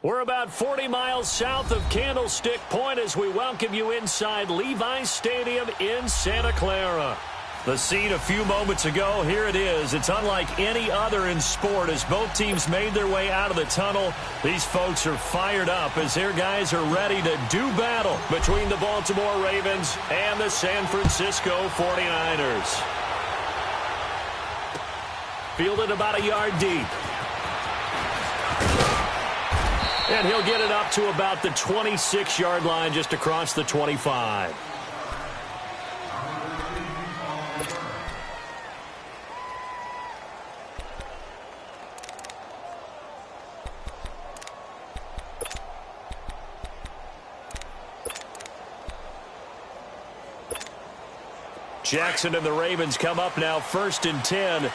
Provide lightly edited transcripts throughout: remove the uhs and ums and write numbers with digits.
We're about 40 miles south of Candlestick Point as we welcome you inside Levi's Stadium in Santa Clara. The scene a few moments ago, here it is. It's unlike any other in sport as both teams made their way out of the tunnel. These folks are fired up as their guys are ready to do battle between the Baltimore Ravens and the San Francisco 49ers. Fielded about a yard deep. And he'll get it up to about the 26-yard line just across the 25. Jackson and the Ravens come up now, 1st and 10. Watch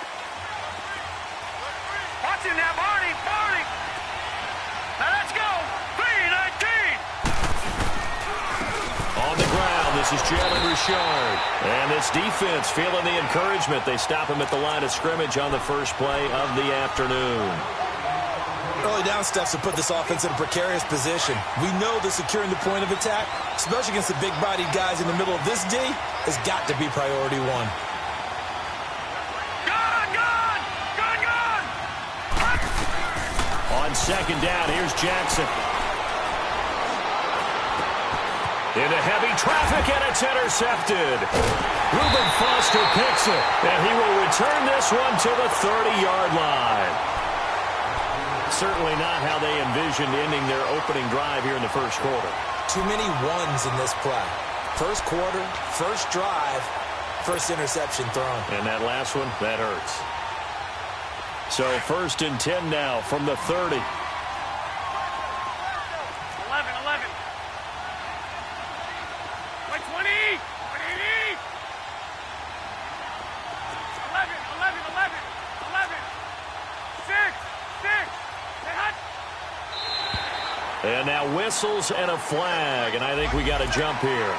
him now, Barney. Now let's go. 3-19. On the ground, this is Jalen Richard. And this defense feeling the encouragement. They stop him at the line of scrimmage on the first play of the afternoon. Early down steps to put this offense in a precarious position. We know that securing the point of attack, especially against the big-bodied guys in the middle of this D, has got to be priority one. On 2nd down, here's Jackson. Into heavy traffic, and it's intercepted. Reuben Foster picks it, and he will return this one to the 30-yard line. Certainly not how they envisioned ending their opening drive here in the first quarter. Too many ones in this play. First quarter, first drive, first interception thrown. And that last one, that hurts. So 1st and 10 now from the 30. 11. 20. 11. And now whistles and a flag, and I think we got a jump here.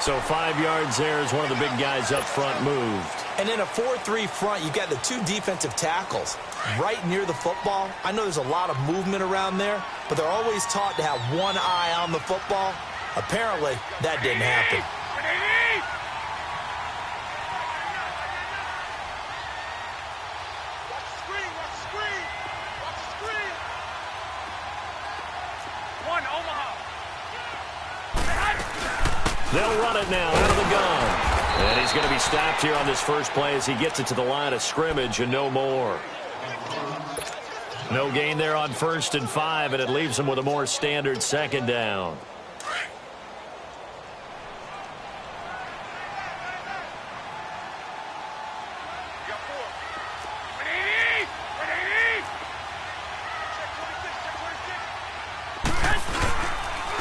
So 5 yards there as one of the big guys up front moved. And in a 4-3 front, you've got the 2 defensive tackles right near the football. I know there's a lot of movement around there, but they're always taught to have one eye on the football. Apparently, that didn't happen. They'll run it now out of the gun. And he's going to be stopped here on this first play as he gets it to the line of scrimmage and no more. No gain there on 1st and 5, and it leaves him with a more standard 2nd down.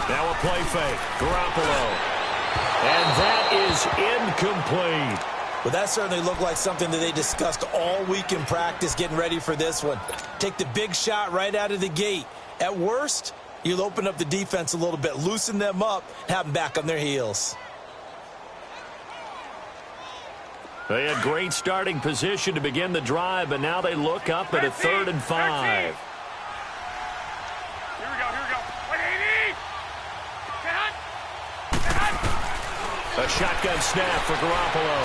Now a play fake. Garoppolo. And that is incomplete. Well, that certainly looked like something that they discussed all week in practice getting ready for this one. Take the big shot right out of the gate. At worst, you'll open up the defense a little bit, loosen them up, have them back on their heels. They had great starting position to begin the drive, but now they look up at a 3rd and 5. A shotgun snap for Garoppolo.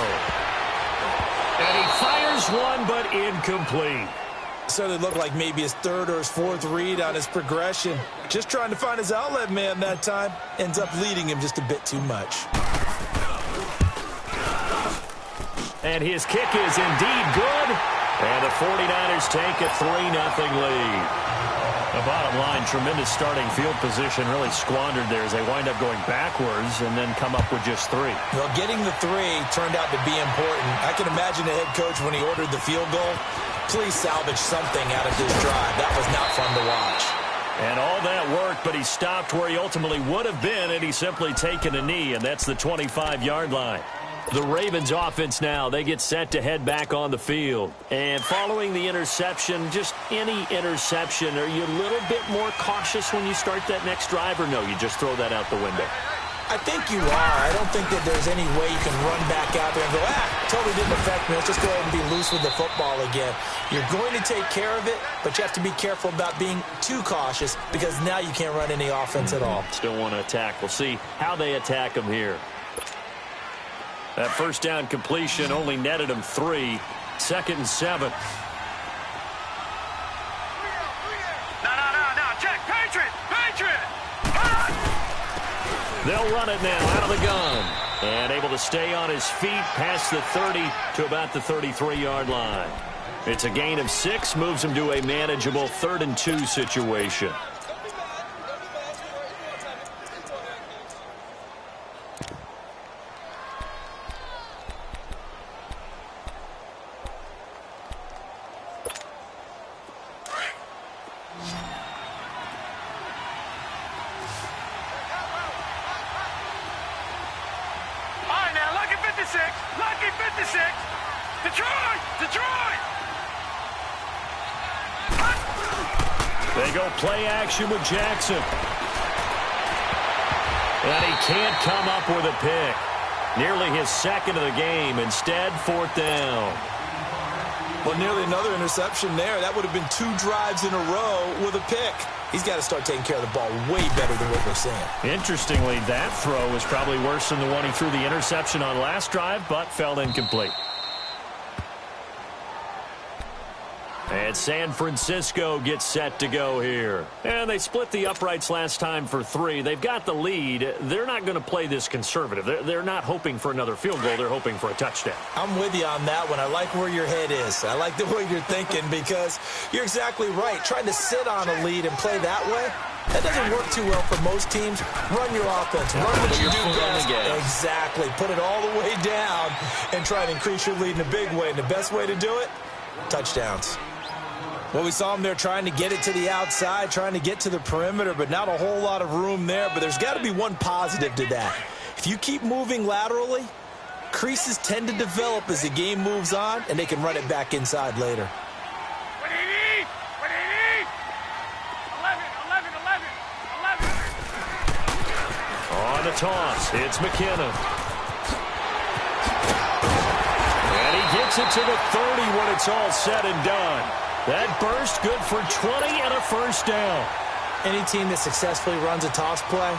And he fires one, but incomplete. Certainly looked like maybe his 3rd or his 4th read on his progression. Just trying to find his outlet man that time. Ends up leading him just a bit too much. And his kick is indeed good. And the 49ers take a 3-0 lead. The bottom line, tremendous starting field position, really squandered there as they wind up going backwards and then come up with just 3. Well, getting the 3 turned out to be important. I can imagine the head coach when he ordered the field goal. Please salvage something out of this drive. That was not fun to watch. And all that worked, but he stopped where he ultimately would have been, and he's simply taken a knee, and that's the 25-yard line. The Ravens offense now, they get set to head back on the field. And following the interception, just any interception, are you a little bit more cautious when you start that next drive, or no, you just throw that out the window? I think you are. I don't think that there's any way you can run back out there and go, totally didn't affect me. Let's just go ahead and be loose with the football again. You're going to take care of it, but you have to be careful about being too cautious because now you can't run any offense at all. Still want to attack. We'll see how they attack them here. That first down completion only netted them 3. 2nd and 7. No, check, Patriot! They'll run it now out of the gun. And able to stay on his feet past the 30 to about the 33-yard line. It's a gain of 6, moves him to a manageable 3rd and 2 situation. Lucky 56! Detroit! They go play action with Jackson. And he can't come up with a pick. Nearly his 2nd of the game. Instead, 4th down. Well, nearly another interception there. That would have been 2 drives in a row with a pick. He's got to start taking care of the ball way better than what we're seeing. Interestingly, that throw was probably worse than the one he threw the interception on last drive, but fell incomplete. And San Francisco gets set to go here. And they split the uprights last time for 3. They've got the lead. They're not going to play this conservative. They're not hoping for another field goal. They're hoping for a touchdown. I'm with you on that one. I like where your head is. I like the way you're thinking because you're exactly right. Trying to sit on a lead and play that way, that doesn't work too well for most teams. Run your offense. Run what you do best. Exactly. Put it all the way down and try to increase your lead in a big way. And the best way to do it, touchdowns. Well, we saw him there trying to get it to the outside, trying to get to the perimeter, but not a whole lot of room there. But there's got to be one positive to that. If you keep moving laterally, creases tend to develop as the game moves on, and they can run it back inside later. What do you need? 11. On the toss, it's McKinnon. And he gets it to the 30 when it's all said and done. That burst good for 20 and a first down. Any team that successfully runs a toss play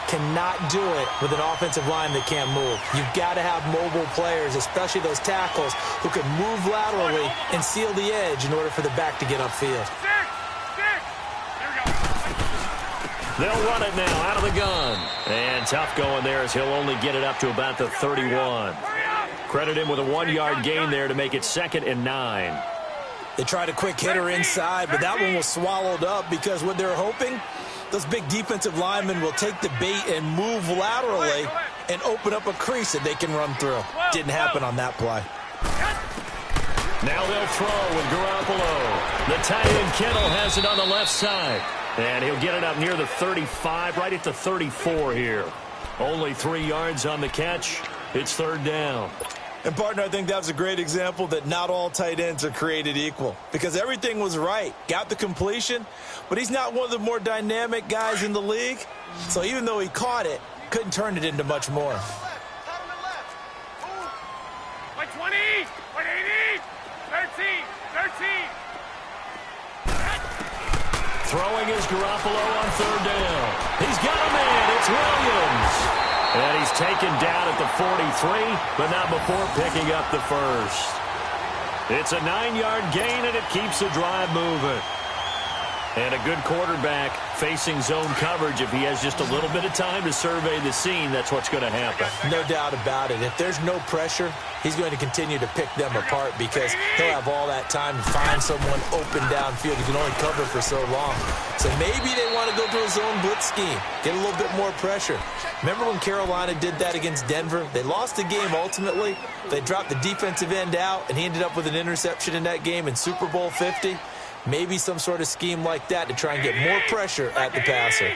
cannot do it with an offensive line that can't move. You've got to have mobile players, especially those tackles, who can move laterally and seal the edge in order for the back to get upfield. They'll run it now out of the gun. And tough going there as he'll only get it up to about the 31. Credit him with a 1-yard gain there to make it 2nd and 9. They tried a quick hitter inside, but that one was swallowed up because what they're hoping, those big defensive linemen will take the bait and move laterally and open up a crease that they can run through. Didn't happen on that play. Now they'll throw with Garoppolo. The tight end Kittle has it on the left side. And he'll get it up near the 35, right at the 34 here. Only 3 yards on the catch. It's 3rd down. And, partner, I think that was a great example that not all tight ends are created equal because everything was right. Got the completion, but he's not one of the more dynamic guys in the league. So even though he caught it, couldn't turn it into much more. 20, 180, 13. Throwing is Garoppolo on 3rd down. He's got a man. It's Williams. And he's taken down at the 43, but not before picking up the first. It's a 9-yard gain, and it keeps the drive moving. And a good quarterback facing zone coverage. If he has just a little bit of time to survey the scene, that's what's going to happen. No doubt about it. If there's no pressure, he's going to continue to pick them apart because he'll have all that time to find someone open downfield. He can only cover for so long. So maybe they want to go to a zone blitz scheme, get a little bit more pressure. Remember when Carolina did that against Denver? They lost the game ultimately. They dropped the defensive end out, and he ended up with an interception in that game in Super Bowl 50. Maybe some sort of scheme like that to try and get more pressure at the passer.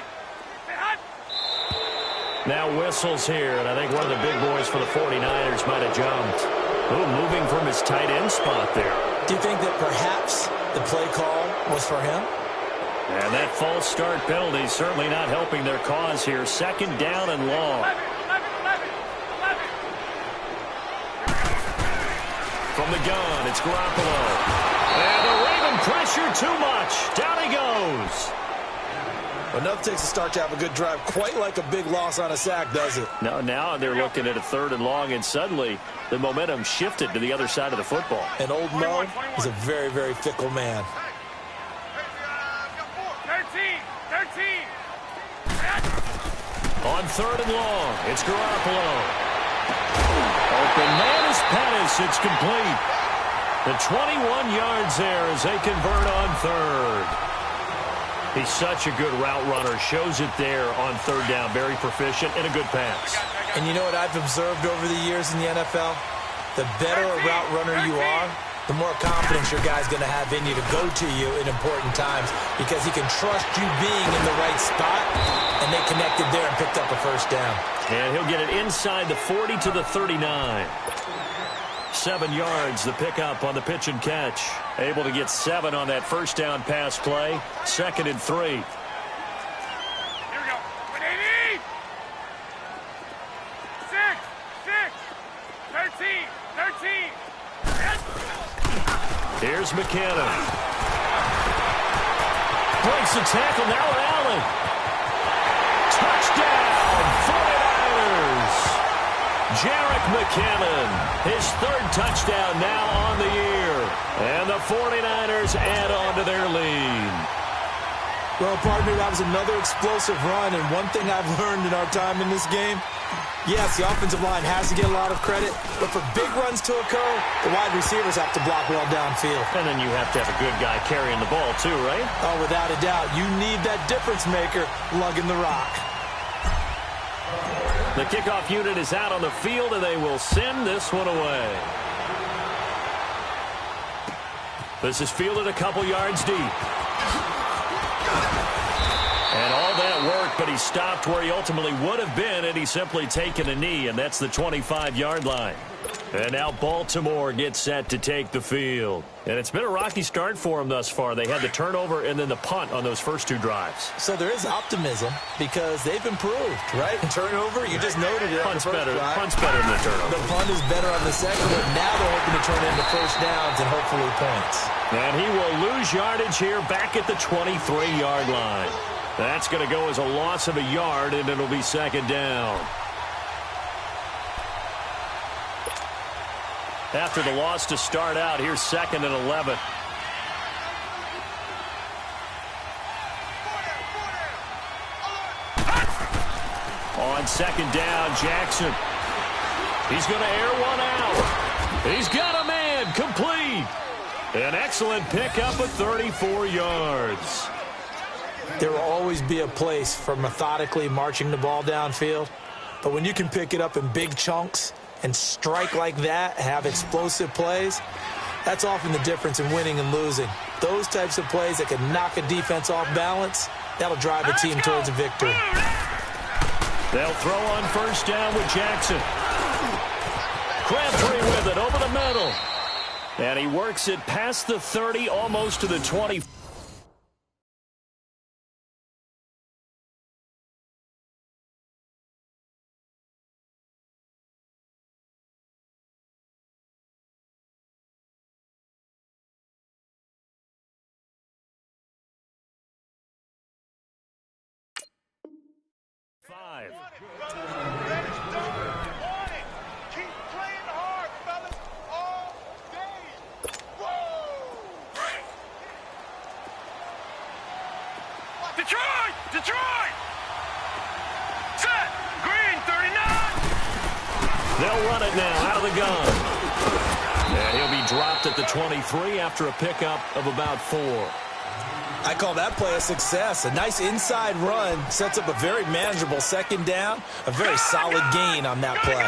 Now whistles here, and I think one of the big boys for the 49ers might have jumped. Ooh, moving from his tight end spot there. Do you think that perhaps the play call was for him? And that false start penalty certainly not helping their cause here. Second down and long. 11. From the gun, it's Garoppolo. And the Raven pressure too much. Down he goes. Enough takes a start to have a good drive. Quite like a big loss on a sack, does it? Now they're looking at a third and long, and suddenly the momentum shifted to the other side of the football. And old Mo is a very, very fickle man. 13. On third and long, it's Garoppolo. Open man is Pettis. It's complete. The 21 yards there as they convert on third. He's such a good route runner. Shows it there on third down. Very proficient and a good pass. And you know what I've observed over the years in the NFL? The better a route runner you are, the more confidence your guy's going to have in you to go to you in important times because he can trust you being in the right spot, and they connected there and picked up a first down. And he'll get it inside the 40 to the 39. 7 yards, the pickup on the pitch and catch. Able to get 7 on that first down pass play. 2nd and 3. Here we go. 180. 6. 13. Here's McKinnon. Breaks the tackle, now Allen. Touchdown, 49ers. Jerick McKinnon, his 3rd touchdown now on the year. And the 49ers add on to their lead. Well, partner, that was another explosive run, and one thing I've learned in our time in this game, yes, the offensive line has to get a lot of credit, but for big runs to occur, the wide receivers have to block well downfield. And then you have to have a good guy carrying the ball too, right? Oh, without a doubt. You need that difference maker lugging the rock. The kickoff unit is out on the field, and they will send this one away. This is fielded a couple yards deep. And all that work, but he stopped where he ultimately would have been had he simply taken a knee, and that's the 25-yard line. And now Baltimore gets set to take the field. And it's been a rocky start for them thus far. They had the turnover and then the punt on those first 2 drives. So there is optimism because they've improved, right? Turnover, you just noted it. Punt's better than the turnover. The punt is better on the second, but now they're hoping to turn it into first downs and hopefully points. And he will lose yardage here back at the 23-yard line. That's going to go as a loss of a yard, and it'll be 2nd down. After the loss to start out, here's 2nd and 11. On 2nd down, Jackson. He's going to air one out. He's got a man, complete. An excellent pickup of 34 yards. There will always be a place for methodically marching the ball downfield, but when you can pick it up in big chunks and strike like that, have explosive plays, that's often the difference in winning and losing. Those types of plays that can knock a defense off balance, that'll drive a team towards a victory. They'll throw on first down with Jackson. Crabtree with it over the middle. And he works it past the 30, almost to the 20. Keep playing hard, fellas, all day. Whoa! Detroit! Set! Green, 39! They'll run it now out of the gun. And he'll be dropped at the 23 after a pickup of about 4. I call that play a success. A nice inside run sets up a very manageable 2nd down. A very solid gain on that play.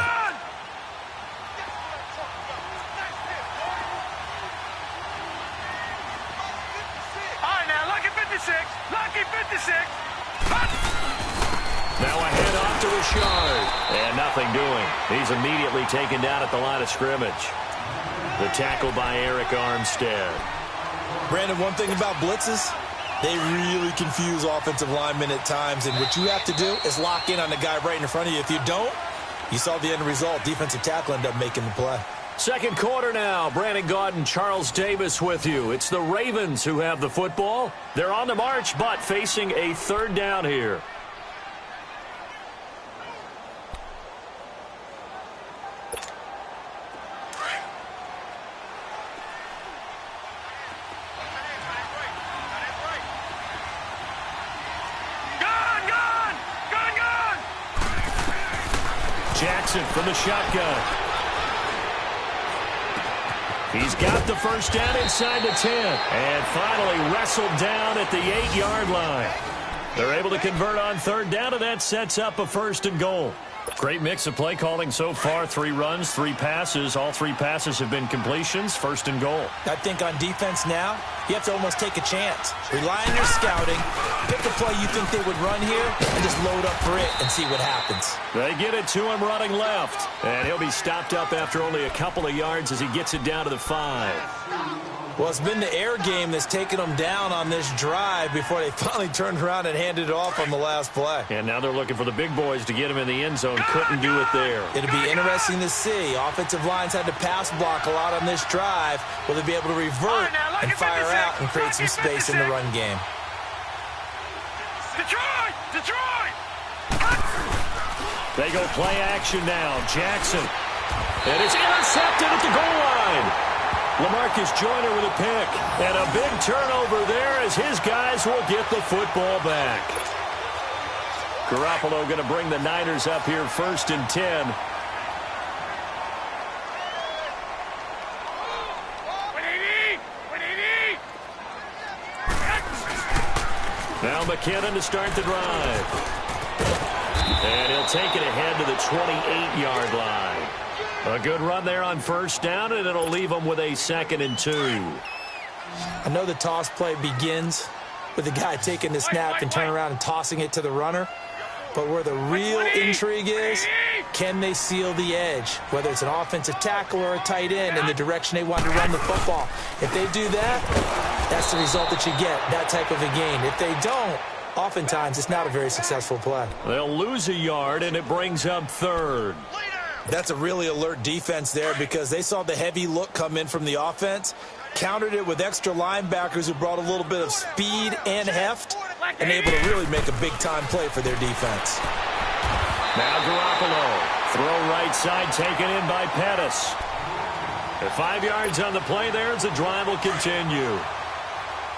All right, now, lucky 56. Lucky 56. Now a handoff to Richard. And nothing doing. He's immediately taken down at the line of scrimmage. The tackle by Eric Armstead. Brandon, one thing about blitzes, They really confuse offensive linemen at times, and what you have to do is lock in on the guy right in front of you. If you don't, you saw the end result. Defensive tackle ended up making the play. Second quarter now. Brandon Gaudin, Charles Davis with you. It's the Ravens who have the football. They're on the march, but facing a third down here. Jackson from the shotgun. He's got the first down inside the 10. And finally wrestled down at the 8-yard line. They're able to convert on third down, and that sets up a 1st and goal. Great mix of play calling so far. 3 runs, 3 passes. All 3 passes have been completions. 1st and goal. I think on defense now, you have to almost take a chance. Rely on your scouting. Pick a play you think they would run here and just load up for it and see what happens. They get it to him running left. And he'll be stopped up after only a couple of yards as he gets it down to the 5. Well, it's been the air game that's taken them down on this drive before they finally turned around and handed it off on the last play. And now they're looking for the big boys to get him in the end zone. Couldn't do it there. It'll be interesting to see. Offensive lines had to pass block a lot on this drive. Will they be able to revert and fire out and create some space in the run game? Detroit! They go play action now. Jackson. And it's intercepted at the goal line. LaMarcus Joyner with a pick. And a big turnover there as his guys will get the football back. Garoppolo going to bring the Niners up here 1st and 10. Now McKinnon to start the drive. And he'll take it ahead to the 28-yard line. A good run there on 1st down, and it'll leave them with a 2nd and 2. I know the toss play begins with the guy taking the snap and turning around and tossing it to the runner. But where the real intrigue is, can they seal the edge? Whether it's an offensive tackle or a tight end in the direction they want to run the football. If they do that, that's the result that you get, that type of a gain. If they don't, oftentimes it's not a very successful play. They'll lose a yard, and it brings up 3rd. That's a really alert defense there because they saw the heavy look come in from the offense, countered it with extra linebackers who brought a little bit of speed and heft, and able to really make a big-time play for their defense. Now Garoppolo. Throw right side taken in by Pettis. At 5 yards on the play there as the drive will continue.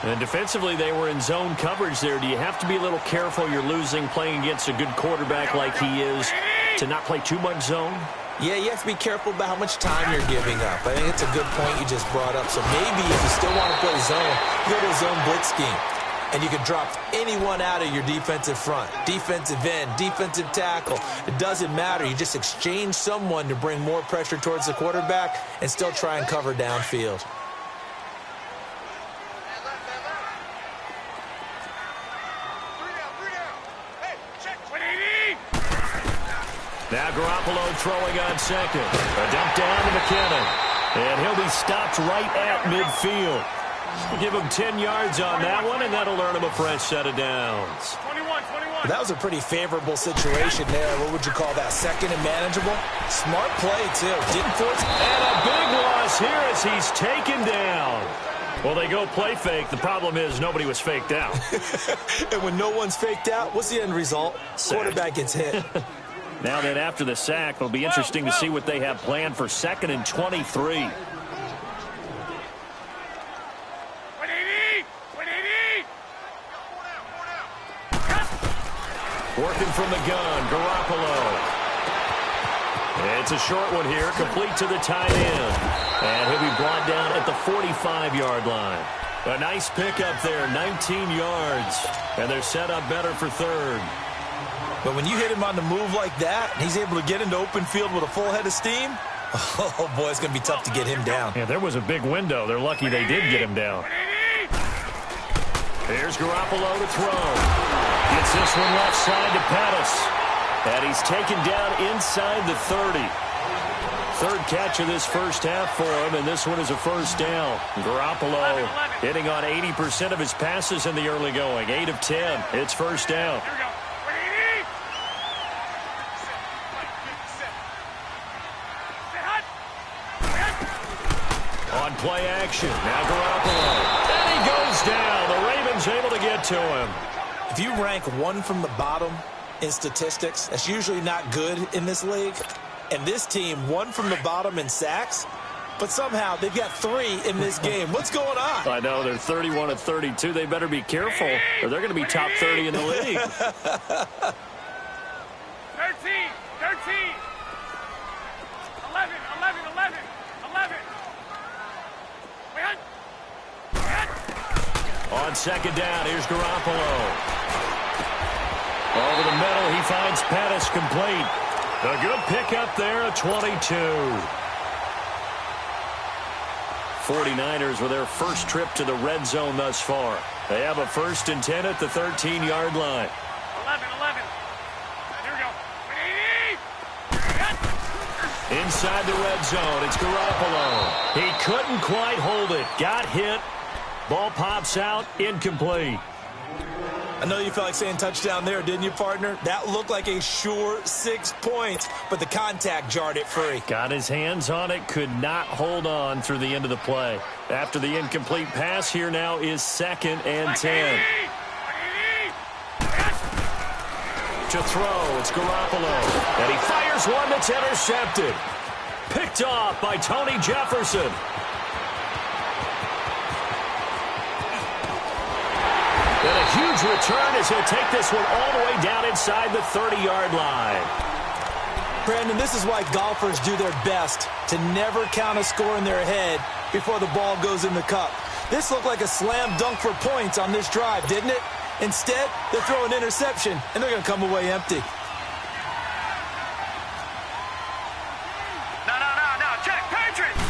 And defensively, they were in zone coverage there. Do you have to be a little careful? You're losing playing against a good quarterback like he is to not play too much zone? Yeah, you have to be careful about how much time you're giving up. I think it's a good point you just brought up. So maybe if you still want to play zone, you go to a zone blitz scheme. And you can drop anyone out of your defensive front, defensive end, defensive tackle. It doesn't matter. You just exchange someone to bring more pressure towards the quarterback and still try and cover downfield. Now Garoppolo throwing on 2nd. A dump down to McKinnon. And he'll be stopped right at midfield. We'll give him 10 yards on that one, and that'll earn him a fresh set of downs. 21. That was a pretty favorable situation there. What would you call that? 2nd and manageable? Smart play, too. Didn't force. And a big loss here as he's taken down. Well, they go play fake. The problem is nobody was faked out. And when no one's faked out, what's the end result? Sack. Quarterback gets hit. Now that after the sack, it'll be interesting to see what they have planned for 2nd and 23. Working from the gun, Garoppolo. It's a short one here, complete to the tight end. And he'll be brought down at the 45-yard line. A nice pickup there, 19 yards. And they're set up better for 3rd. But when you hit him on the move like that, and he's able to get into open field with a full head of steam, oh, boy, it's going to be tough to get him down. Yeah, there was a big window. They're lucky they did get him down. Here's Garoppolo to throw. Gets this one left side to Pettis. And he's taken down inside the 30. Third catch of this first half for him, and this one is a first down. Garoppolo hitting on 80% of his passes in the early going. 8 of 10. It's first down. Here we go. On play action. Now Garoppolo. And he goes down. The Ravens able to get to him. If you rank one from the bottom in statistics, that's usually not good in this league. And this team, one from the bottom in sacks, but somehow they've got 3 in this game. What's going on? I know, they're 31 of 32. They better be careful, or they're going to be top 30 in the league. 13. 11. 11. On second down, here's Garoppolo. Over the middle, he finds Pettis complete. A good pickup there at 22. 49ers with their first trip to the red zone thus far. They have a 1st and 10 at the 13-yard line. 11. Here we go. Inside the red zone, it's Garoppolo. He couldn't quite hold it. Got hit. Ball pops out, incomplete. I know you felt like saying touchdown there, didn't you, partner? That looked like a sure 6 points, but the contact jarred it free. Got his hands on it, could not hold on through the end of the play. After the incomplete pass, here now is 2nd and 10. To throw, it's Garoppolo. And he fires one that's intercepted. Picked off by Tony Jefferson. And a huge return as he'll take this one all the way down inside the 30-yard line. Brandon, this is why golfers do their best to never count a score in their head before the ball goes in the cup. This looked like a slam dunk for points on this drive, didn't it? Instead, they throw an interception, and they're going to come away empty. No. Check. Patriots.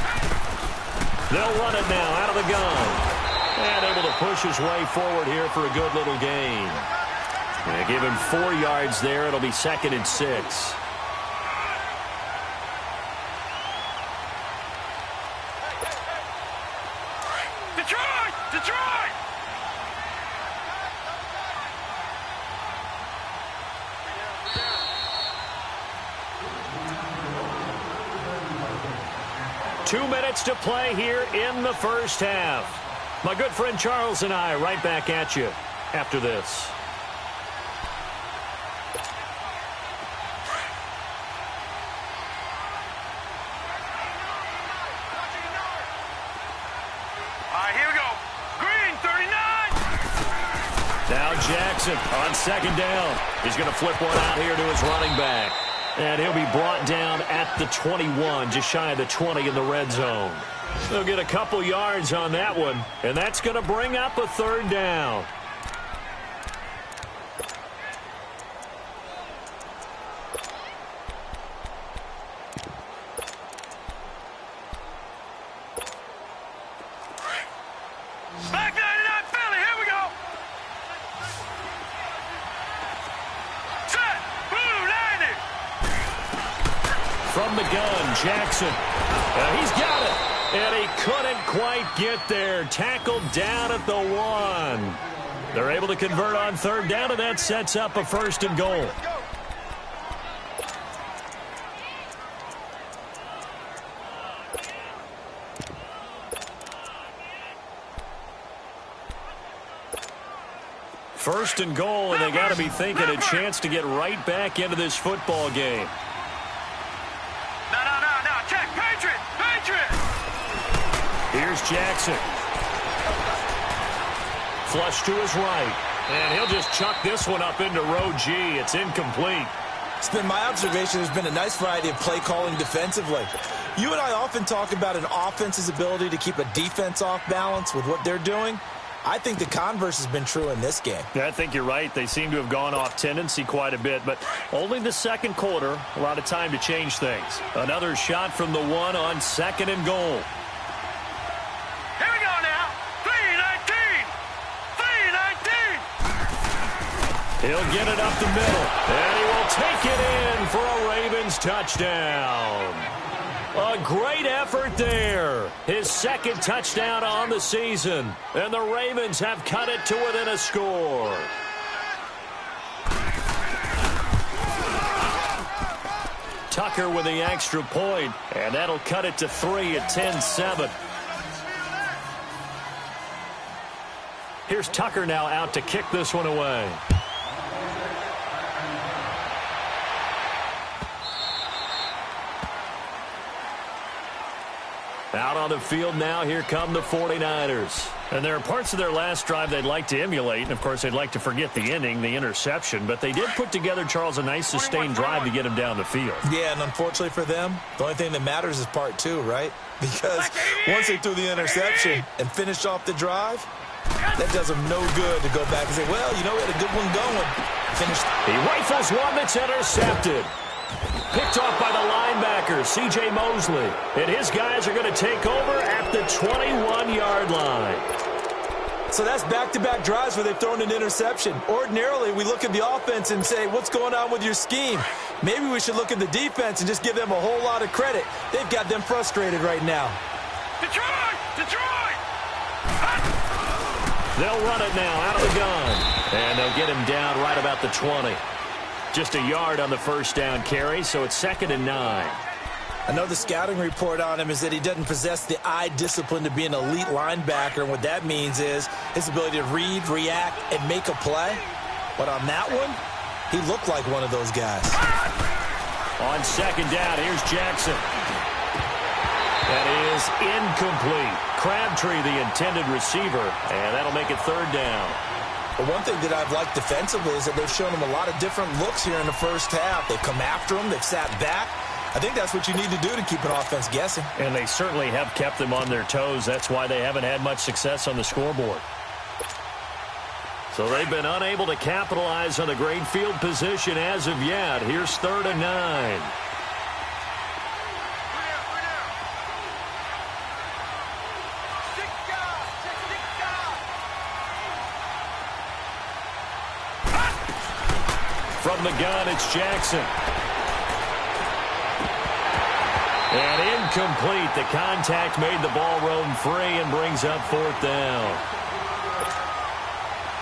They'll run it now out of the gun. And able to push his way forward here for a good little gain. They give him 4 yards there. It'll be 2nd and 6. Detroit! 2 minutes to play here in the first half. My good friend Charles and I right back at you after this. All right, here we go. Green, 39. Now Jackson on 2nd down. He's going to flip one out here to his running back. And he'll be brought down at the 21, just shy of the 20 in the red zone. They'll get a couple yards on that one, and that's going to bring up a 3rd down. Back 99 Philly, here we go. Set, blue 90. From the gun, Jackson. He's got it. And he couldn't quite get there. Tackled down at the 1. They're able to convert on 3rd down, and that sets up a 1st and goal. First and goal, and they got to be thinking a chance to get right back into this football game. No. Check. Patriots. Here's Jackson. Flush to his right. And he'll just chuck this one up into row G. It's incomplete. It's been my observation there's been a nice variety of play calling defensively. You and I often talk about an offense's ability to keep a defense off balance with what they're doing. I think the converse has been true in this game. Yeah, I think you're right. They seem to have gone off tendency quite a bit, but only the 2nd quarter. A lot of time to change things. Another shot from the 1 on 2nd and goal. Here we go now. 319. He'll get it up the middle, and he will take it in for a Ravens touchdown. A great effort there. His second touchdown on the season. And the Ravens have cut it to within a score. Tucker with the extra point, and that'll cut it to 3 at 10-7. Here's Tucker now out to kick this one away. Out on the field now, here come the 49ers. And there are parts of their last drive they'd like to emulate. And, of course, they'd like to forget the ending, the interception. But they did put together, Charles, a nice sustained drive to get him down the field. Yeah, and unfortunately for them, the only thing that matters is part 2, right? Because once they threw the interception and finished off the drive, that does them no good to go back and say, well, you know, we had a good one going. Finished. He rifles one that's intercepted. Picked off by the linebacker, C.J. Mosley. And his guys are going to take over at the 21-yard line. So that's back-to-back drives where they've thrown an interception. Ordinarily, we look at the offense and say, what's going on with your scheme? Maybe we should look at the defense and just give them a whole lot of credit. They've got them frustrated right now. Detroit! Detroit! They'll run it now out of the gun. And they'll get him down right about the 20. Just a yard on the first down carry, so it's 2nd and 9. I know the scouting report on him is that he doesn't possess the eye discipline to be an elite linebacker, and what that means is his ability to read, react, and make a play. But on that one, he looked like one of those guys. On 2nd down, here's Jackson. That is incomplete. Crabtree, the intended receiver, and that'll make it 3rd down. But one thing that I've liked defensively is that they've shown him a lot of different looks here in the first half. They've come after him. They've sat back. I think that's what you need to do to keep an offense guessing. And they certainly have kept them on their toes. That's why they haven't had much success on the scoreboard. So they've been unable to capitalize on the great field position as of yet. Here's 3rd and 9. From the gun, it's Jackson. And incomplete. The contact made the ball roam free and brings up 4th down.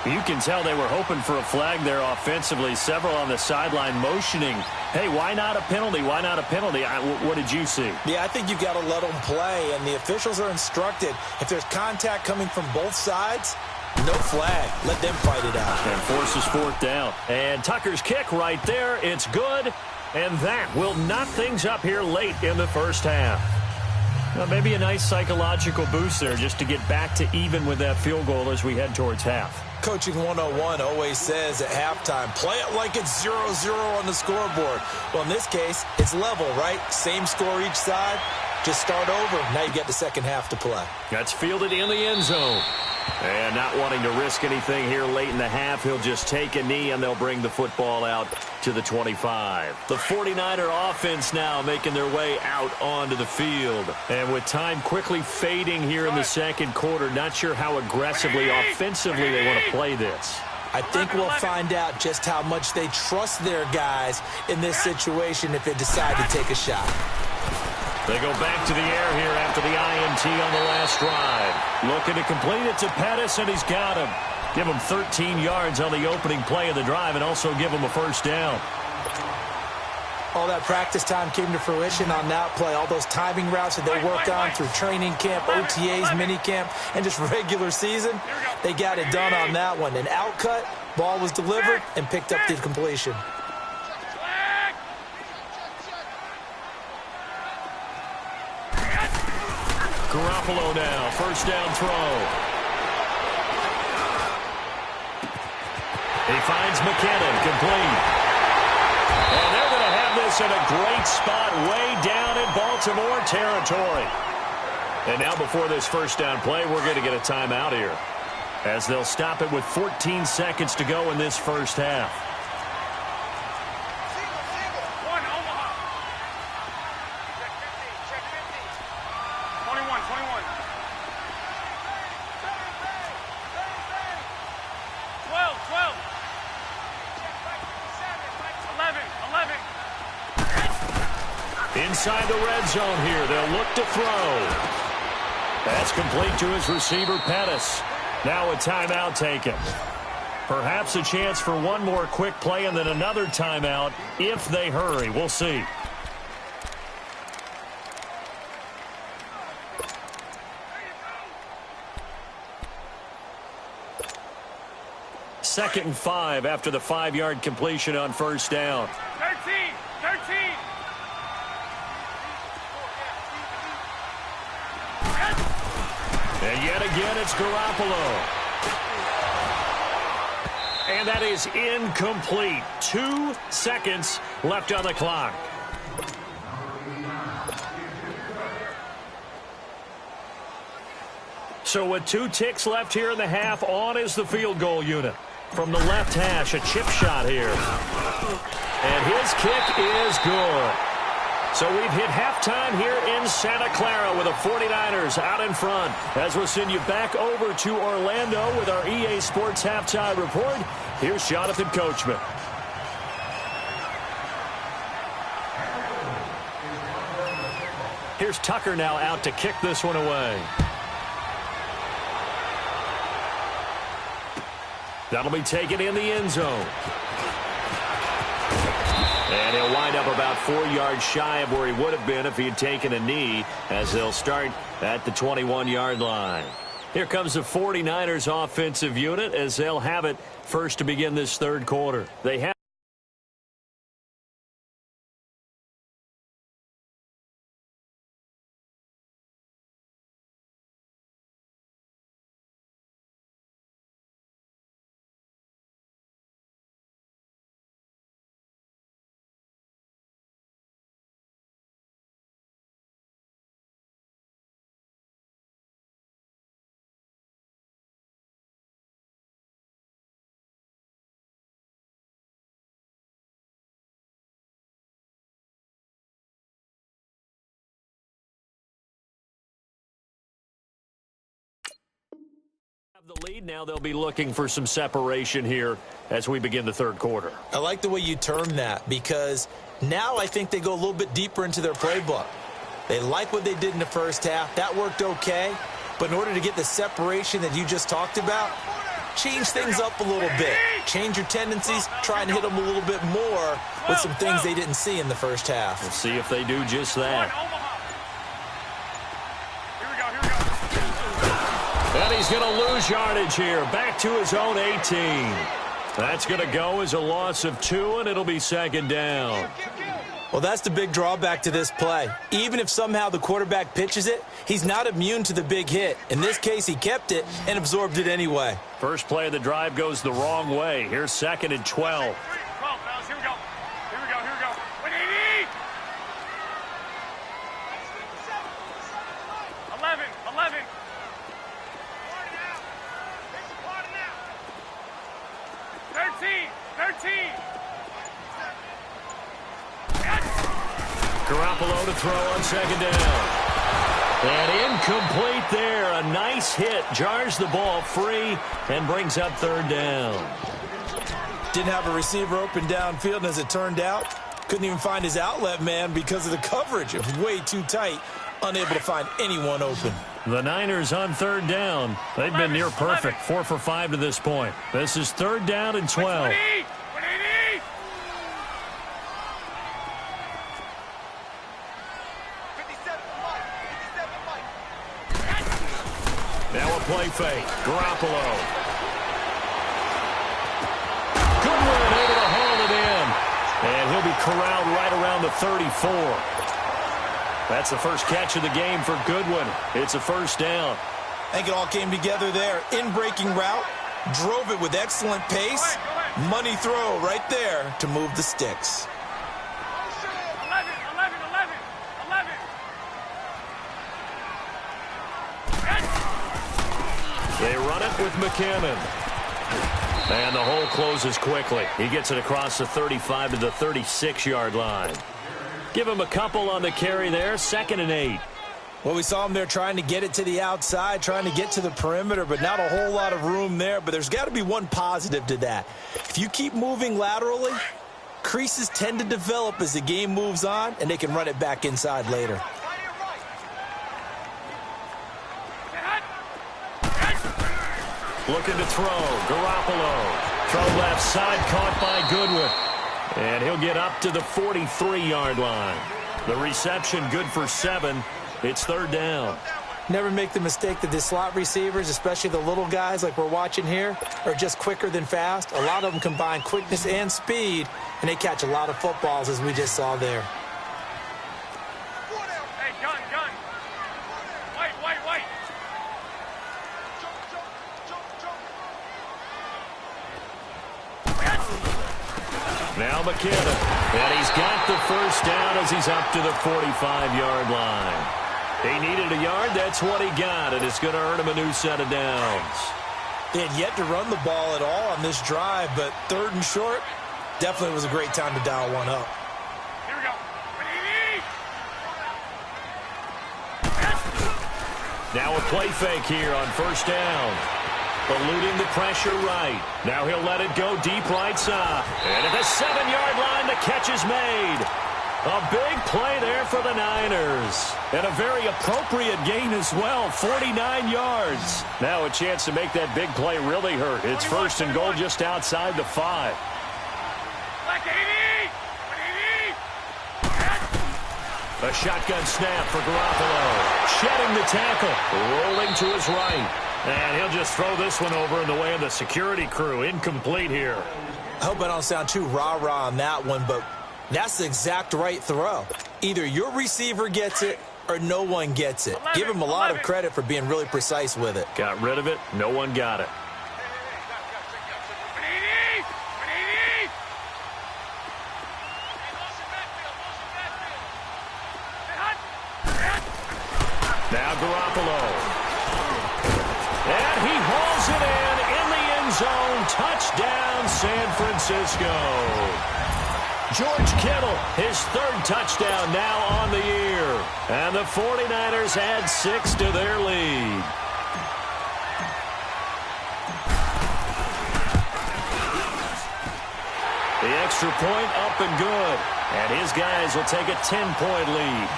You can tell they were hoping for a flag there offensively. Several on the sideline motioning, hey, why not a penalty? Why not a penalty? What did you see? Yeah, I think you've got to let them play, and the officials are instructed. If there's contact coming from both sides, no flag. Let them fight it out. And forces 4th down. And Tucker's kick right there. It's good. And that will knock things up here late in the first half. Now, maybe a nice psychological boost there just to get back to even with that field goal as we head towards half. Coaching 101 always says at halftime, play it like it's 0-0 on the scoreboard. Well, in this case, it's level, right? Same score each side. Just start over. Now you get the second half to play. That's fielded in the end zone. And not wanting to risk anything here late in the half, he'll just take a knee and they'll bring the football out to the 25. The 49er offense now making their way out onto the field. And with time quickly fading here in the second quarter, not sure how aggressively, offensively they want to play this. I think we'll find out just how much they trust their guys in this situation if they decide to take a shot. They go back to the air here after the INT on the last drive. Looking to complete it to Pettis, and he's got him. Give him 13 yards on the opening play of the drive and also give him a first down. All that practice time came to fruition on that play. All those timing routes that they worked on through training camp, OTAs, minicamp, and just regular season, they got it done on that one. An outcut, ball was delivered, and picked up the completion. Garoppolo now, first down throw. He finds McKinnon, complete. And they're going to have this in a great spot way down in Baltimore territory. And now before this first down play, we're going to get a timeout here, as they'll stop it with 14 seconds to go in this first half. inside the red zone here. They'll look to throw. That's complete to his receiver, Pettis. Now a timeout taken. Perhaps a chance for one more quick play and then another timeout if they hurry. We'll see. Second and 5 after the 5-yard completion on first down. 13. And yet again, it's Garoppolo. And that is incomplete. 2 seconds left on the clock. So with 2 ticks left here in the half, on is the field goal unit. From the left hash, a chip shot here. And his kick is good. So we've hit halftime here in Santa Clara with the 49ers out in front. As we'll send you back over to Orlando with our EA Sports Halftime Report, here's Jonathan Coachman. Here's Tucker now out to kick this one away. That'll be taken in the end zone. And he'll wind up about 4 yards shy of where he would have been if he had taken a knee, as they'll start at the 21-yard line. Here comes the 49ers offensive unit as they'll have it first to begin this third quarter. They have the lead. Now they'll be looking for some separation here as we begin the third quarter. I like the way you term that, because now I think they go a little bit deeper into their playbook. They like what they did in the first half. That worked okay. But in order to get the separation that you just talked about, change things up a little bit. Change your tendencies. Try and hit them a little bit more with some things they didn't see in the first half. We'll see if they do just that. And he's going to lose yardage here. Back to his own 18. That's going to go as a loss of 2, and it'll be second down. Well, that's the big drawback to this play. Even if somehow the quarterback pitches it, he's not immune to the big hit. In this case, he kept it and absorbed it anyway. First play of the drive goes the wrong way. Here's second and 12. 12, fellas. Here we go. Here we go. 180. 11. 13. Garoppolo to throw on second down. And incomplete there. A nice hit. Jars the ball free and brings up third down. Didn't have a receiver open downfield, and as it turned out, couldn't even find his outlet man because of the coverage. It was way too tight. Unable to find anyone open. The Niners on third down. They've been near perfect. 4 for 5 to this point. This is third down and 12. 180. Now a play fake. Garoppolo. Goodwin able to haul it in. And he'll be corralled right around the 34. That's the first catch of the game for Goodwin. It's a first down. I think it all came together there. In-breaking route. Drove it with excellent pace. Money throw right there to move the sticks. 11. They run it with McKinnon. And the hole closes quickly. He gets it across the 35 to the 36-yard line. Give him a couple on the carry there. 2nd and 8. Well, we saw him there trying to get it to the outside, trying to get to the perimeter, but not a whole lot of room there. But there's got to be one positive to that. If you keep moving laterally, Creases tend to develop as the game moves on, and they can run it back inside later. Looking to throw. Garoppolo. Throw left side, caught by Goodwin. And he'll get up to the 43-yard line. The reception good for 7. It's third down. Never make the mistake that the slot receivers, especially the little guys like we're watching here, are just quicker than fast. A lot of them combine quickness and speed, and they catch a lot of footballs, as we just saw there. Hey, gun. Wait. Now McKinnon. And he's got the first down as he's up to the 45-yard line. He needed a yard. That's what he got, and it's going to earn him a new set of downs. They had yet to run the ball at all on this drive, but third and short definitely was a great time to dial one up. Here we go. Now a play fake here on first down. Eluding the pressure right. Now he'll let it go deep right side. And at the 7-yard line, the catch is made. A big play there for the Niners. And a very appropriate gain as well, 49 yards. Now a chance to make that big play really hurt. It's first and goal just outside the 5. A shotgun snap for Garoppolo. Shedding the tackle. Rolling to his right. And he'll just throw this one over in the way of the security crew. Incomplete here. I hope I don't sound too rah-rah on that one, but that's the exact right throw. Either your receiver gets it or no one gets it. Give him a lot of credit for being really precise with it. Got rid of it. No one got it. Now Garoppolo. And he hauls it in the end zone. Touchdown, San Francisco. George Kittle, his third touchdown now on the year. And the 49ers add 6 to their lead. The extra point up and good. And his guys will take a 10-point lead.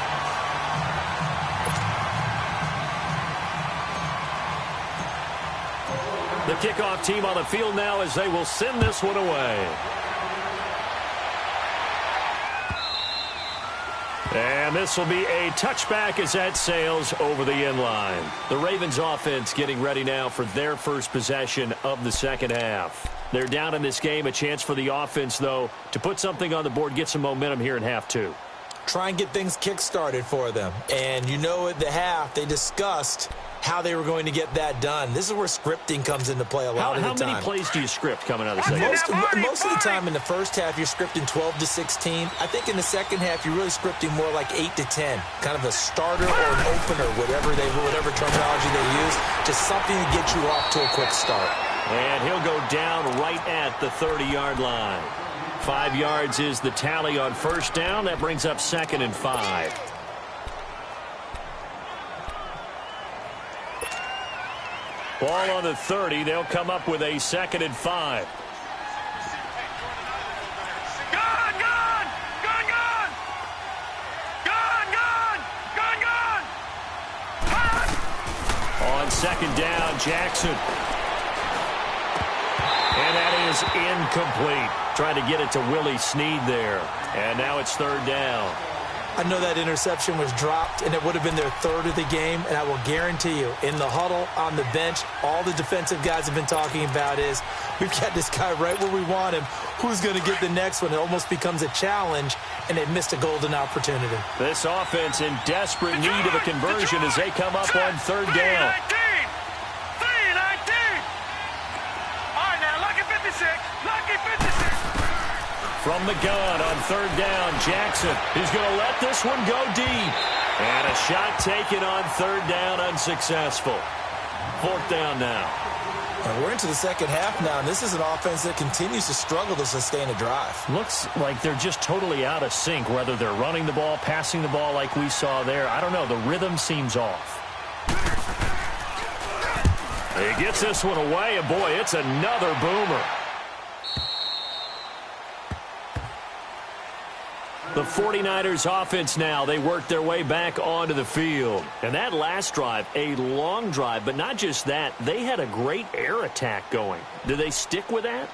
The kickoff team on the field now as they will send this one away. And this will be a touchback as that sails over the end line. The Ravens offense getting ready now for their first possession of the second half. They're down in this game. A chance for the offense, though, to put something on the board, get some momentum here in half 2. Try and get things kick-started for them. And you know at the half, they discussed how they were going to get that done. This is where scripting comes into play a lot of the time. How many plays do you script coming out of the second half? Most of the time in the first half, you're scripting 12 to 16. I think in the second half, you're really scripting more like 8 to 10. Kind of a starter or an opener, whatever terminology they use. Just something to get you off to a quick start. And he'll go down right at the 30-yard line. 5 yards is the tally on first down. That brings up 2nd and 5. Ball on the 30. They'll come up with a 2nd and 5. On 2nd down, Jackson. And that is incomplete. Trying to get it to Willie Snead there. And now it's 3rd down. I know that interception was dropped, and it would have been their 3rd of the game, and I will guarantee you, in the huddle, on the bench, all the defensive guys have been talking about is, we've got this guy right where we want him. Who's going to get the next one? It almost becomes a challenge, and they missed a golden opportunity. This offense in desperate need of a conversion as they come up on 3rd down. From the gun on 3rd down, Jackson is going to let this one go deep. And a shot taken on 3rd down, unsuccessful. 4th down now. And we're into the second half now, and this is an offense that continues to struggle to sustain a drive. Looks like they're just totally out of sync, whether they're running the ball, passing the ball like we saw there. I don't know. The rhythm seems off. He gets this one away, and boy, it's another boomer. The 49ers offense now, they work their way back onto the field. And that last drive, a long drive, but not just that, they had a great air attack going. Do they stick with that?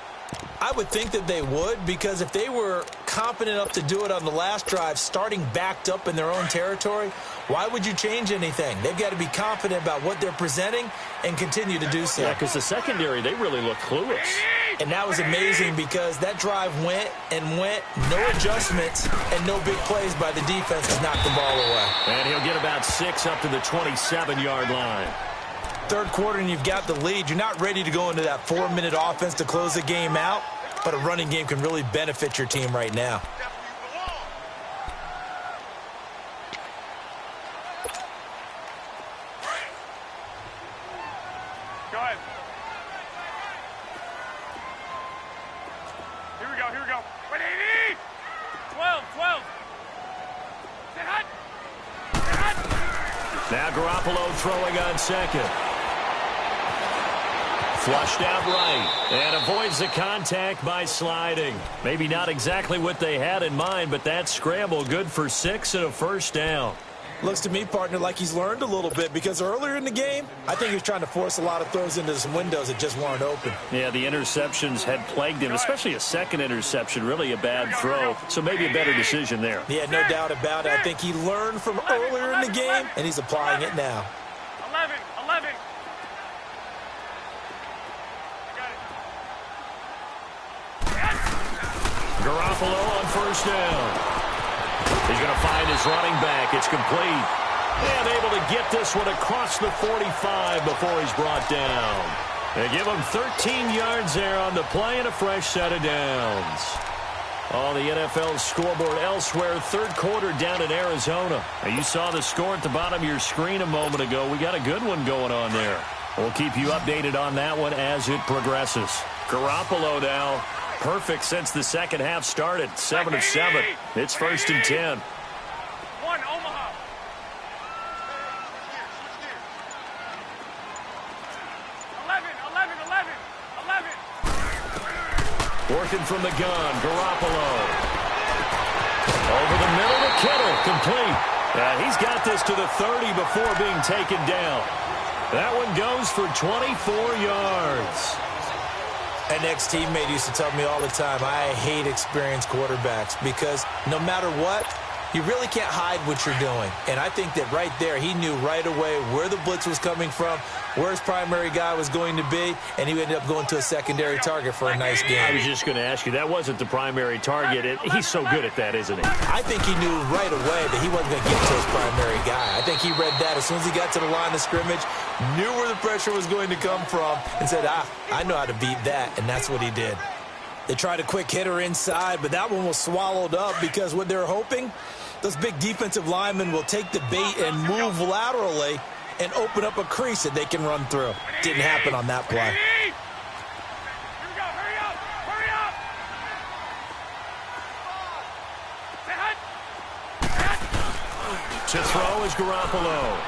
I would think that they would, because if they were confident enough to do it on the last drive, starting backed up in their own territory, why would you change anything? They've got to be confident about what they're presenting and continue to do so. Yeah, because the secondary, they really look clueless. And that was amazing because that drive went and went, no adjustments and no big plays by the defense to knock the ball away. And he'll get about 6 up to the 27-yard line. Third quarter and you've got the lead. You're not ready to go into that 4-minute offense to close the game out, but a running game can really benefit your team right now. Go ahead. Here we go. Wait, 80! 12. Sit hot. Now Garoppolo throwing on second. Flushed out right and avoids the contact by sliding. Maybe not exactly what they had in mind, but that scramble good for 6 and a first down. Looks to me, partner, like he's learned a little bit because earlier in the game, I think he was trying to force a lot of throws into some windows that just weren't open. Yeah, the interceptions had plagued him, especially a second interception, really a bad throw. So maybe a better decision there. Yeah, no doubt about it. I think he learned from earlier in the game, and he's applying it now. 11. Garoppolo on first down. He's going to find his running back. It's complete. And able to get this one across the 45 before he's brought down. They give him 13 yards there on the play and a fresh set of downs. On the NFL scoreboard elsewhere, third quarter down in Arizona. Now, you saw the score at the bottom of your screen a moment ago. We got a good one going on there. We'll keep you updated on that one as it progresses. Garoppolo now. Perfect since the second half started. 7 of 7. It's 1st and 10. 1, Omaha. 11. Working from the gun, Garoppolo. Over the middle to Kittle, complete. He's got this to the 30 before being taken down. That one goes for 24 yards. An ex-teammate used to tell me all the time, I hate experienced quarterbacks because no matter what, you really can't hide what you're doing. And I think that right there, he knew right away where the blitz was coming from, where his primary guy was going to be, and he ended up going to a secondary target for a nice game. I was just going to ask you, that wasn't the primary target. He's so good at that, isn't he? I think he knew right away that he wasn't going to get to his primary guy. I think he read that as soon as he got to the line of scrimmage, knew where the pressure was going to come from, and said, I know how to beat that, and that's what he did. They tried a quick hitter inside, but that one was swallowed up because what they're hoping, those big defensive linemen will take the bait and move laterally and open up a crease that they can run through. Didn't happen on that play. Here we go. Hurry up. To throw is Garoppolo.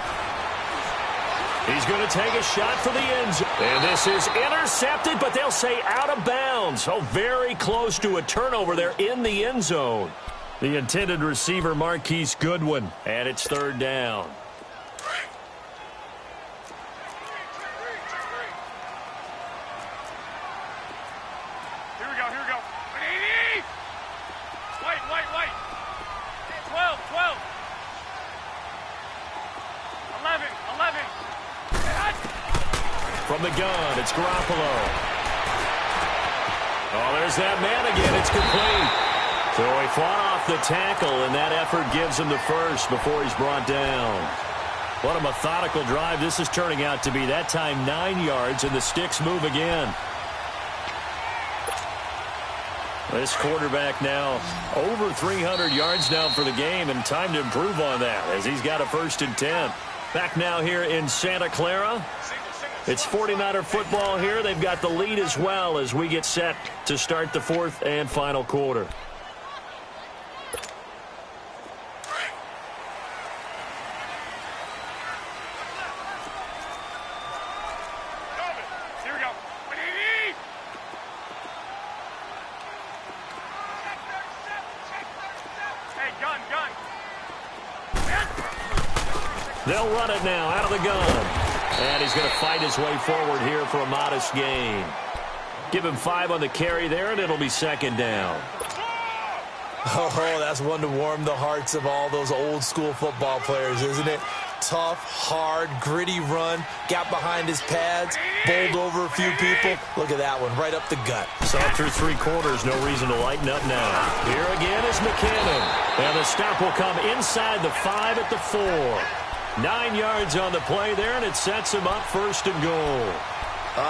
He's going to take a shot for the end zone. And this is intercepted, but they'll say out of bounds. Oh, very close to a turnover there in the end zone. The intended receiver, Marquise Goodwin. And it's 3rd down. Here we go. 80! Wait. 12. 11. From the gun, it's Garoppolo. Oh, there's that man again. It's complete. So he fought off the tackle, and that effort gives him the first before he's brought down. What a methodical drive this is turning out to be. That time 9 yards, and the sticks move again. This quarterback now over 300 yards now for the game, and time to improve on that as he's got a 1st and 10. Back now here in Santa Clara. It's 49er football here. They've got the lead as well as we get set to start the 4th and final quarter. Here we go. 80! Hey, They'll run it now out of the gun. And he's going to fight his way forward here for a modest gain. Give him 5 on the carry there, and it'll be second down. Oh, that's one to warm the hearts of all those old-school football players, isn't it? Tough, hard, gritty run, got behind his pads, bowled over a few people. Look at that one, right up the gut. So through 3 quarters, no reason to lighten up now. Here again is McKinnon. And the stop will come inside the 5 at the 4. 9 yards on the play there, and it sets him up first and goal.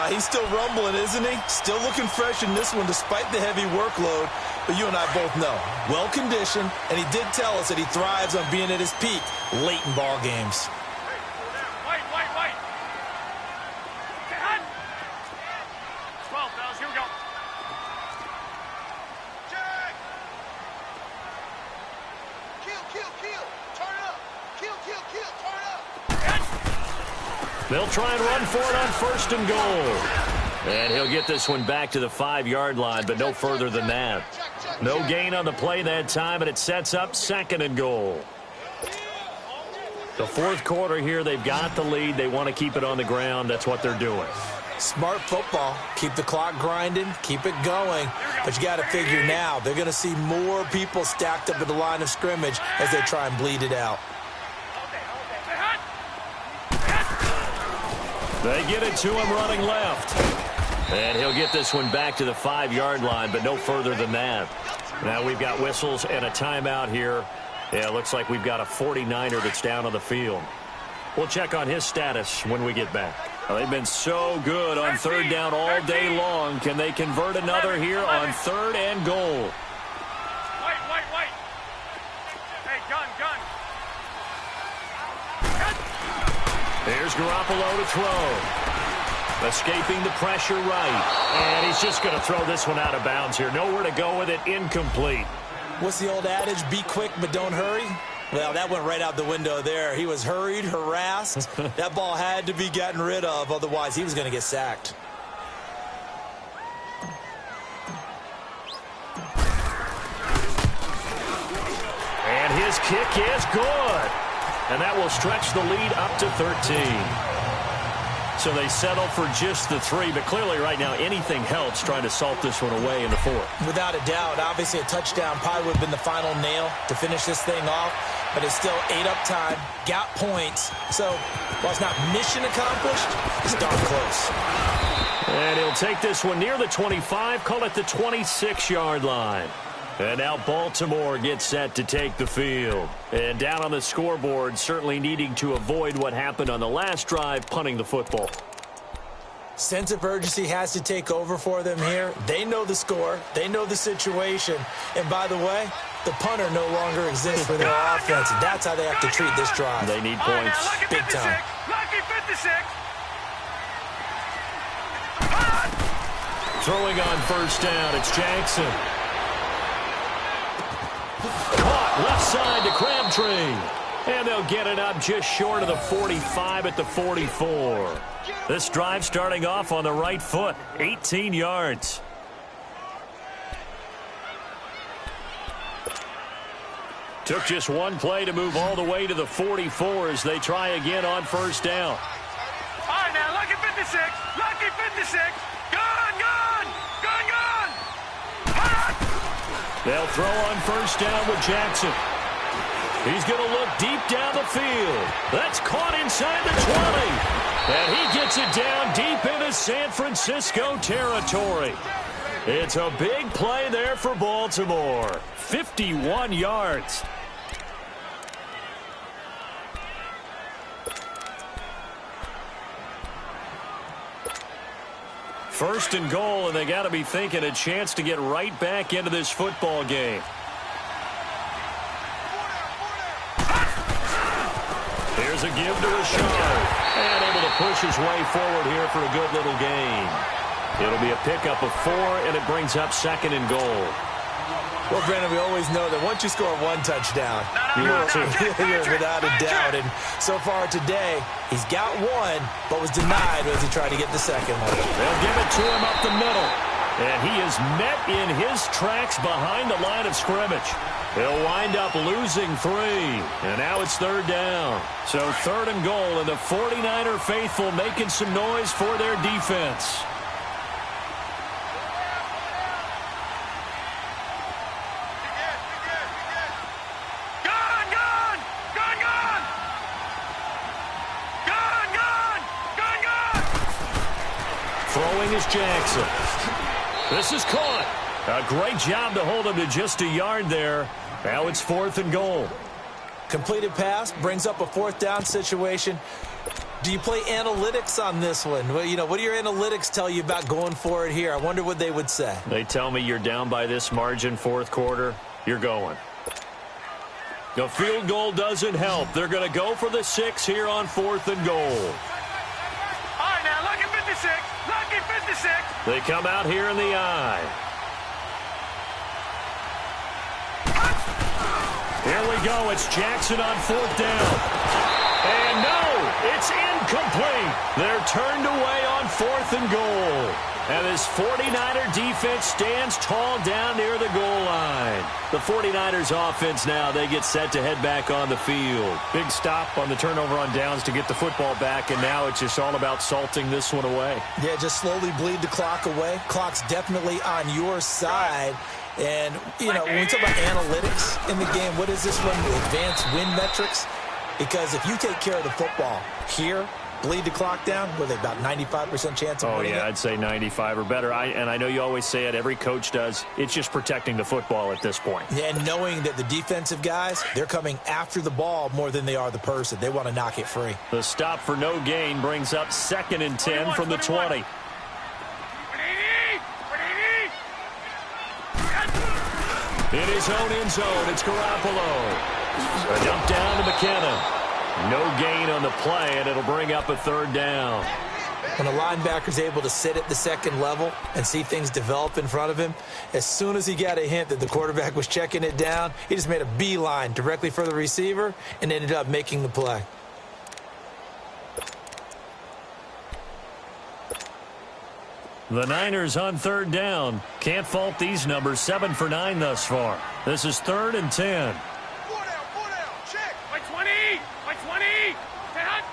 He's still rumbling, isn't he? Still looking fresh in this one despite the heavy workload. But you and I both know, well-conditioned, and he did tell us that he thrives on being at his peak late in ball games. Wait. Stay hot. 12, fellas, here we go. Jack! Kill. Turn up. Kill. Turn up. They'll try and run for it on first and goal. And he'll get this one back to the 5-yard line, but no further than that. No gain on the play that time, and it sets up second and goal. The 4th quarter here, they've got the lead. They want to keep it on the ground. That's what they're doing. Smart football. Keep the clock grinding. Keep it going. But you got to figure now, they're going to see more people stacked up at the line of scrimmage as they try and bleed it out. They get it to him running left. And he'll get this one back to the 5-yard line, but no further than that. Now we've got whistles and a timeout here. Yeah, it looks like we've got a 49er that's down on the field. We'll check on his status when we get back. Well, they've been so good on 3rd down all day long. Can they convert another here on 3rd and goal? Wait. Hey, gun. Here's Garoppolo to throw. Escaping the pressure right. And he's just going to throw this one out of bounds here. Nowhere to go with it. Incomplete. What's the old adage? Be quick, but don't hurry. Well, that went right out the window there. He was hurried, harassed. That ball had to be gotten rid of. Otherwise, he was going to get sacked. And his kick is good. And that will stretch the lead up to 13. So they settle for just the 3, but clearly right now anything helps trying to salt this one away in the 4th. Without a doubt, obviously a touchdown probably would have been the final nail to finish this thing off, but it's still 8 up time, got points. So while it's not mission accomplished, it's darn close. And he'll take this one near the 25, call it the 26-yard line. And now Baltimore gets set to take the field. And down on the scoreboard, certainly needing to avoid what happened on the last drive, punting the football. Sense of urgency has to take over for them here. They know the score. They know the situation. And by the way, the punter no longer exists for their offense. And that's how they have to treat this drive. They need points big time. Lucky 56. Throwing on first down, it's Jackson. Caught left side to Crabtree. And they'll get it up just short of the 45 at the 44. This drive starting off on the right foot, 18 yards. Took just one play to move all the way to the 44 as they try again on first down. All right, now, lucky 56. Lucky 56. Gun. They'll throw on first down with Jackson. He's going to look deep down the field. That's caught inside the 20. And he gets it down deep into San Francisco territory. It's a big play there for Baltimore. 51 yards. First and goal, and they got to be thinking a chance to get right back into this football game. Here's a give to Rashard. And able to push his way forward here for a good little gain. It'll be a pickup of 4, and it brings up second and goal. Well, Brandon, we always know that once you score one touchdown, you're without a doubt. And so far today, he's got one, but was denied as he tried to get the second one. They'll give it to him up the middle. And he is met in his tracks behind the line of scrimmage. He'll wind up losing 3. And now it's 3rd down. So 3rd and goal, and the 49er faithful making some noise for their defense. Throwing is Jackson. This is caught. A great job to hold him to just a yard there. Now it's 4th and goal. Completed pass brings up a 4th down situation. Do you play analytics on this one? Well, what do your analytics tell you about going for it here? I wonder what they would say. They tell me you're down by this margin 4th quarter. You're going. The field goal doesn't help. They're going to go for the 6 here on 4th and goal. All right, now, lucky 56. Lucky 56. They come out here in the eye. Here we go. It's Jackson on 4th down. And no, it's incomplete. They're turned away on 4th and goal. And this 49er defense stands tall down near the goal line. The 49ers offense now, they get set to head back on the field. Big stop on the turnover on downs to get the football back, and now it's just all about salting this one away. Yeah, just slowly bleed the clock away. Clock's definitely on your side. And, when we talk about analytics in the game, what is this one? Advanced win metrics? Because if you take care of the football here, bleed the clock down, with about 95% chance of winning it? I'd say 95 or better. And I know you always say it, every coach does. It's just protecting the football at this point. Yeah, and knowing that the defensive guys, they're coming after the ball more than they are the person. They want to knock it free. The stop for no gain brings up 2nd and 10 from the 20. In his own end zone, it's Garoppolo. A dump down to McKinnon. No gain on the play, and it'll bring up a 3rd down. When a linebacker's able to sit at the 2nd level and see things develop in front of him, as soon as he got a hint that the quarterback was checking it down, he just made a beeline directly for the receiver and ended up making the play. The Niners on 3rd down. Can't fault these numbers. 7 for 9 thus far. This is 3rd and 10. Check. By 20. By 20. Hot.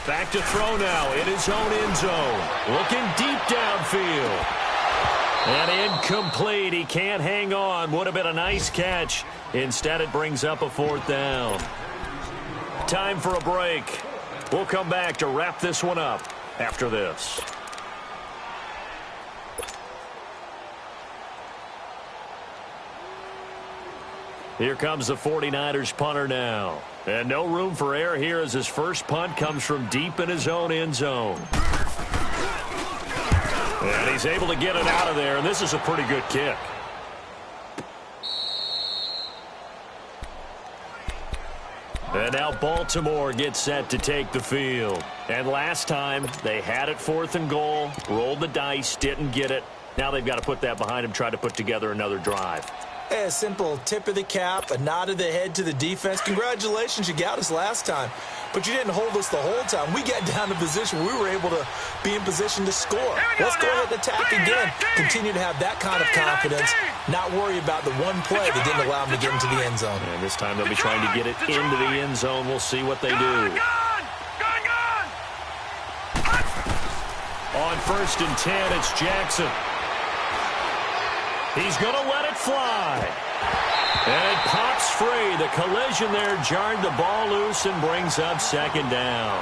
Back to throw now in his own end zone. Looking deep downfield. And incomplete. He can't hang on. Would have been a nice catch. Instead, it brings up a 4th down. Time for a break. We'll come back to wrap this one up after this. Here comes the 49ers punter now. And no room for error here as his first punt comes from deep in his own end zone. And he's able to get it out of there, and this is a pretty good kick. And now Baltimore gets set to take the field. And last time, they had it 4th and goal, rolled the dice, didn't get it. Now they've got to put that behind them, try to put together another drive. A simple tip of the cap, a nod of the head to the defense. Congratulations, you got us last time. But you didn't hold us the whole time. We got down to position where we were able to be in position to score. Let's go ahead and attack again. Continue to have that kind of confidence. Not worry about the one play that didn't allow them to get into the end zone. And this time they'll be trying to get it into the end zone. We'll see what they do. On 1st and 10, it's Jackson. He's going to let it fly. And it pops free. The collision there jarred the ball loose and brings up 2nd down.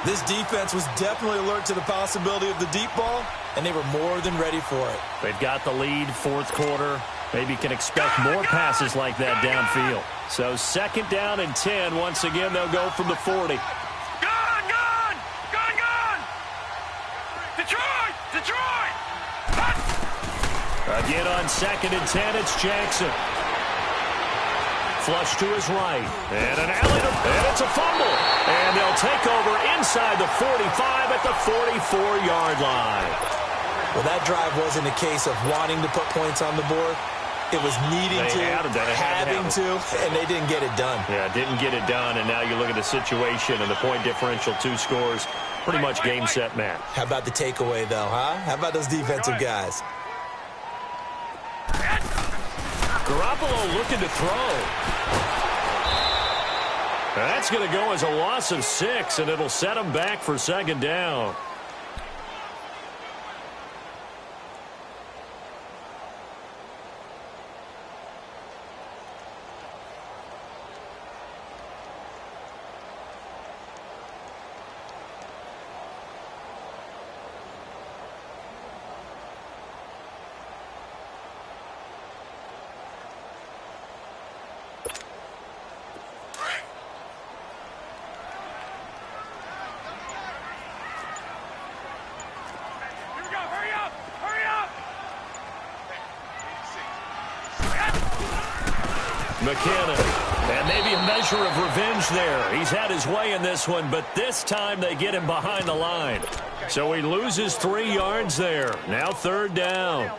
This defense was definitely alert to the possibility of the deep ball, and they were more than ready for it. They've got the lead 4th quarter. Maybe can expect more passes like that downfield. So 2nd down and 10. Once again, they'll go from the 40. Detroit! Again on 2nd and 10, it's Jackson. Flush to his right. And an alley, and it's a fumble. And they'll take over inside the 45 at the 44-yard line. Well, that drive wasn't a case of wanting to put points on the board. It was needing having to, and they didn't get it done. Yeah, didn't get it done, and now you look at the situation and the point differential, 2 scores, pretty much game, set, match. How about the takeaway, though, huh? How about those defensive guys? Garoppolo looking to throw. That's going to go as a loss of 6, and it'll set him back for 2nd down. McKinnon, and maybe a measure of revenge there. He's had his way in this one, but this time they get him behind the line. So he loses 3 yards there. Now 3rd down.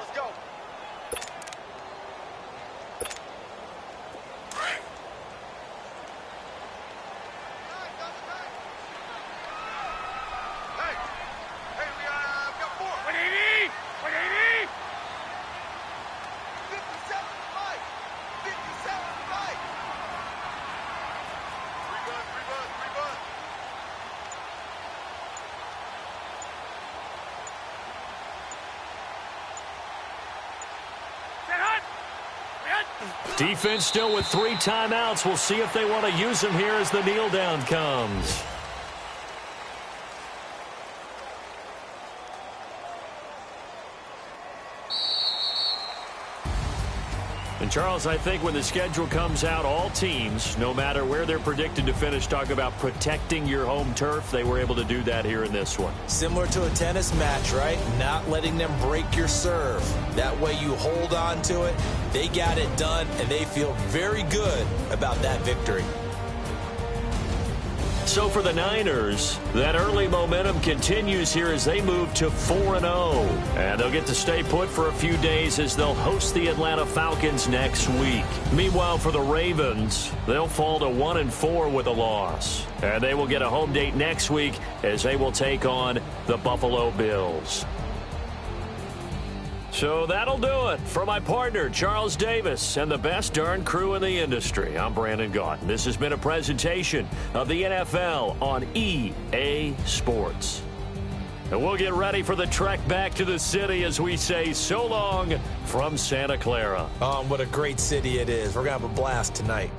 Defense still with 3 timeouts. We'll see if they want to use them here as the kneel down comes. And Charles, I think when the schedule comes out, all teams, no matter where they're predicted to finish, talk about protecting your home turf. They were able to do that here in this one. Similar to a tennis match, right? Not letting them break your serve. That way you hold on to it. They got it done, and they feel very good about that victory. So for the Niners, that early momentum continues here as they move to 4-0. And they'll get to stay put for a few days as they'll host the Atlanta Falcons next week. Meanwhile, for the Ravens, they'll fall to 1-4 with a loss. And they will get a home date next week as they will take on the Buffalo Bills. So that'll do it for my partner, Charles Davis, and the best darn crew in the industry. I'm Brandon Gaudin. This has been a presentation of the NFL on EA Sports. And we'll get ready for the trek back to the city as we say so long from Santa Clara. What a great city it is. We're going to have a blast tonight.